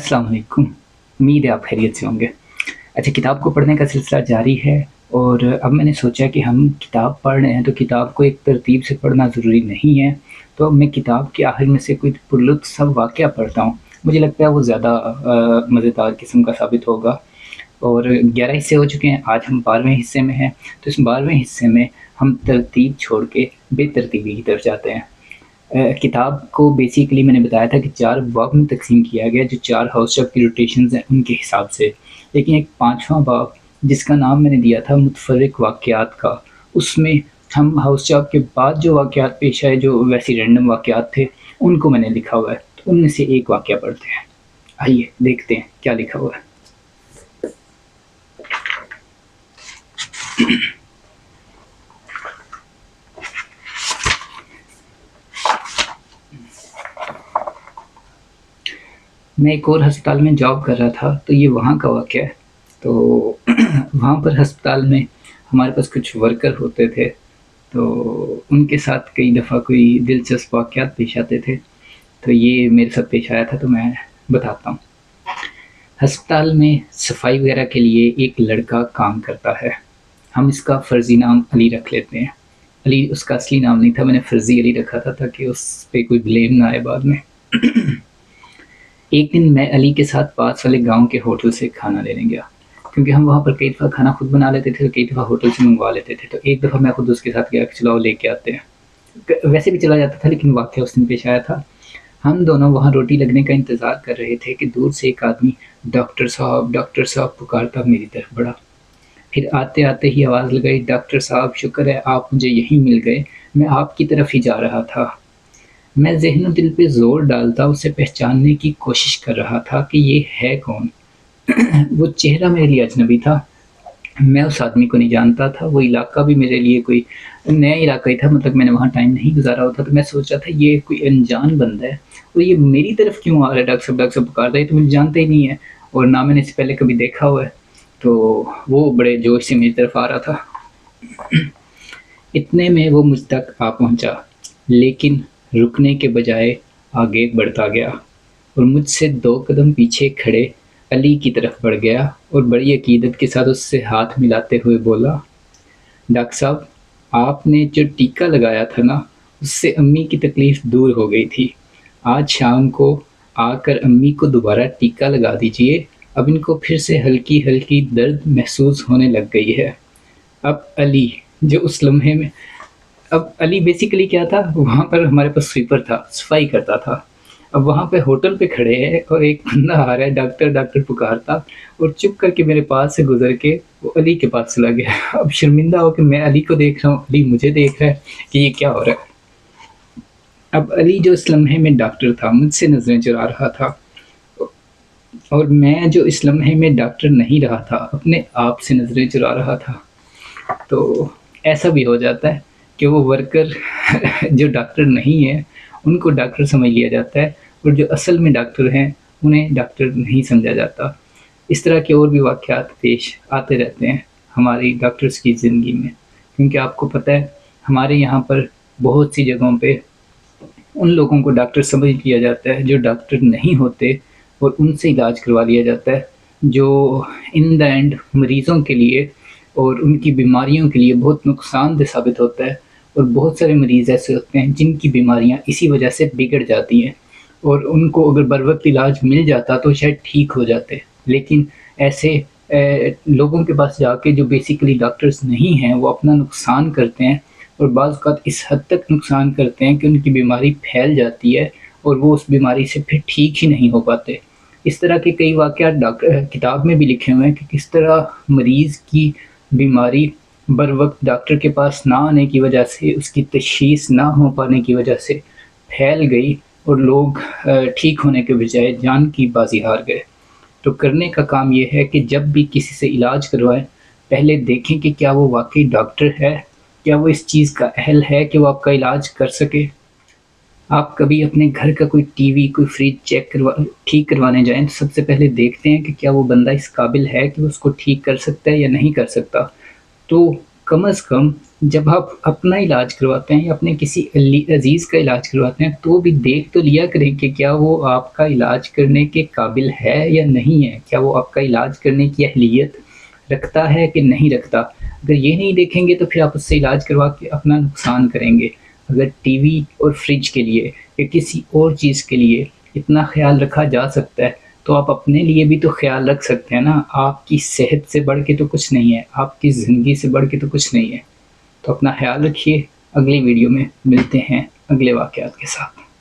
अस्सलाम वालेकुम। उम्मीद है आप खैरियत से होंगे। अच्छा, किताब को पढ़ने का सिलसिला जारी है और अब मैंने सोचा कि हम किताब पढ़ रहे हैं तो किताब को एक तरतीब से पढ़ना ज़रूरी नहीं है। तो अब मैं किताब के आखिर में से कोई पुरलुत्फ़ सा वाक़या पढ़ता हूँ। मुझे लगता है वो ज़्यादा मज़ेदार किस्म का साबित होगा। और 11 हिस्से हो चुके हैं, आज हम 12वें हिस्से में हैं। तो इस 12वें हिस्से में हम तरतीब छोड़ के बेतरतीबी की तरफ जाते हैं। किताब को बेसिकली मैंने बताया था कि 4 बाब में तक़सीम किया गया, जो 4 हाउस शब की रोटेशंस हैं उनके हिसाब से। लेकिन एक 5वां बाब जिसका नाम मैंने दिया था मुतफ़र्रिक़ वाक़यात का, उसमें हम हाउस शब के बाद जो वाक़यात पेश आए, जो वैसे रैंडम वाक़यात थे, उनको मैंने लिखा हुआ है। तो उनमें से एक वाक़या पढ़ते हैं। आइए देखते हैं क्या लिखा हुआ है। मैं एक और हस्पताल में जॉब कर रहा था, तो ये वहाँ का वाक़या है। तो वहाँ पर हस्पताल में हमारे पास कुछ वर्कर होते थे, तो उनके साथ कई दफ़ा कोई दिलचस्प वाक़यात पेश आते थे। तो ये मेरे साथ पेश आया था, तो मैं बताता हूँ। हस्पताल में सफाई वगैरह के लिए एक लड़का काम करता है। हम इसका फ़र्ज़ी नाम अली रख लेते हैं। अली उसका असली नाम नहीं था, मैंने फ़र्ज़ी अली रखा था ताकि उस पे कोई ब्लेम ना आए बाद में। एक दिन मैं अली के साथ पास वाले गाँव के होटल से खाना लेने गया, क्योंकि हम वहाँ पर कई दफ़ा खाना खुद बना लेते थे, कई दफ़ा होटल से मंगवा लेते थे। तो एक दफ़ा मैं खुद उसके साथ गया कि चलो लेके आते हैं। वैसे भी चला जाता था, लेकिन वाक़या उस दिन पेश आया था। हम दोनों वहाँ रोटी लगने का इंतज़ार कर रहे थे कि दूर से एक आदमी डॉक्टर साहब पुकारता मेरी तरफ बढ़ा। फिर आते-आते ही आवाज़ लगाई, डॉक्टर साहब शुक्र है आप मुझे यहीं मिल गए, मैं आपकी तरफ ही जा रहा था। मैं ज़हन दिल पे ज़ोर डालता उसे पहचानने की कोशिश कर रहा था कि ये है कौन? वो चेहरा मेरे लिए अजनबी था। मैं उस आदमी को नहीं जानता था, वो इलाका भी मेरे लिए कोई नया इलाका ही था, मतलब मैंने वहाँ टाइम नहीं गुज़ारा होता। तो मैं सोच रहा था ये कोई अनजान बंदा है और ये मेरी तरफ क्यों आ रहा है, डॉक्टर साहब पुकारता है, ये तो मुझे जानता ही नहीं है और ना मैंने इससे पहले कभी देखा हुआ है। तो वो बड़े जोश से मेरी तरफ आ रहा था। इतने में वो मुझ तक आ पहुँचा, लेकिन रुकने के बजाय आगे बढ़ता गया और मुझसे 2 कदम पीछे खड़े अली की तरफ बढ़ गया और बड़ी अकीदत के साथ उससे हाथ मिलाते हुए बोला, डॉक्टर साहब आपने जो टीका लगाया था ना, उससे अम्मी की तकलीफ़ दूर हो गई थी। आज शाम को आकर अम्मी को दोबारा टीका लगा दीजिए, अब इनको फिर से हल्की-हल्की दर्द महसूस होने लग गई है। अब अली जो उस लम्हे में अब अली बेसिकली क्या था, वहाँ पर हमारे पास स्वीपर था, सफाई करता था। अब वहाँ पे होटल पे खड़े हैं और एक बंदा आ रहा है डॉक्टर पुकारता और चुप करके मेरे पास से गुज़र के वो अली के पास चला गया। अब शर्मिंदा होके मैं अली को देख रहा हूँ, अली मुझे देख रहा है कि ये क्या हो रहा है। अब अली जो इस लम्हे में डॉक्टर था, मुझसे नज़रें चुरा रहा था और मैं जो इस लम्हे में डॉक्टर नहीं रहा था, अपने आप से नज़रें चुरा रहा था। तो ऐसा भी हो जाता है कि वो वर्कर जो डॉक्टर नहीं है, उनको डॉक्टर समझ लिया जाता है और जो असल में डॉक्टर हैं, उन्हें डॉक्टर नहीं समझा जाता। इस तरह के और भी वाक़यात पेश आते रहते हैं हमारी डॉक्टर्स की ज़िंदगी में, क्योंकि आपको पता है हमारे यहाँ पर बहुत सी जगहों पे उन लोगों को डॉक्टर समझ लिया जाता है जो डॉक्टर नहीं होते और उनसे इलाज करवा लिया जाता है, जो इन द एंड मरीज़ों के लिए और उनकी बीमारियों के लिए बहुत नुकसानदेह साबित होता है। और बहुत सारे मरीज़ ऐसे होते हैं जिनकी बीमारियाँ इसी वजह से बिगड़ जाती हैं और उनको अगर बर वक़्त इलाज मिल जाता तो शायद ठीक हो जाते। लेकिन ऐसे लोगों के पास जाके जो बेसिकली डॉक्टर्स नहीं हैं, वो अपना नुकसान करते हैं और बाज़ औक़ात इस हद तक नुकसान करते हैं कि उनकी बीमारी फैल जाती है और वो उस बीमारी से फिर ठीक ही नहीं हो पाते। इस तरह के कई वाक़यात किताब में भी लिखे हुए हैं कि किस तरह मरीज़ की बीमारी बर वक़्त डॉक्टर के पास ना आने की वजह से, उसकी तशख़ीस ना हो पाने की वजह से फैल गई और लोग ठीक होने के बजाय जान की बाज़ी हार गए। तो करने का काम ये है कि जब भी किसी से इलाज करवाएँ, पहले देखें कि क्या वो वाक़ई डॉक्टर है, क्या वो इस चीज़ का अहल है कि वो आपका इलाज कर सके। आप कभी अपने घर का कोई टीवी, कोई फ्रिज ठीक करवाने जाएँ, तो सबसे पहले देखते हैं कि क्या वो बंदा इस काबिल है कि वो उसको ठीक कर सकता है या नहीं कर सकता। तो कम से कम جب آپ اپنا علاج کرواتے ہیں یا اپنے کسی عزیز کا علاج کرواتے ہیں تو بھی دیکھ تو لیا کریں کہ کیا وہ آپ کا علاج کرنے کے قابل ہے یا نہیں ہے، کیا وہ آپ کا علاج کرنے کی اہلیت رکھتا ہے کہ نہیں رکھتا۔ اگر یہ نہیں دیکھیں گے تو پھر آپ اس سے علاج کروا کے اپنا نقصان کریں گے۔ اگر ٹی وی اور فریج کے لیے یا کسی اور چیز کے لیے اتنا خیال رکھا جا سکتا ہے تو آپ اپنے لیے بھی تو خیال رکھ سکتے ہیں نا۔ آپ کی صحت سے بڑھ کے تو کچھ نہیں ہے، آپ کی زندگی سے بڑھ کے تو کچھ نہیں ہے۔ تو اپنا خیال رکھیے، اگلی ویڈیو میں ملتے ہیں اگلے واقعات کے ساتھ۔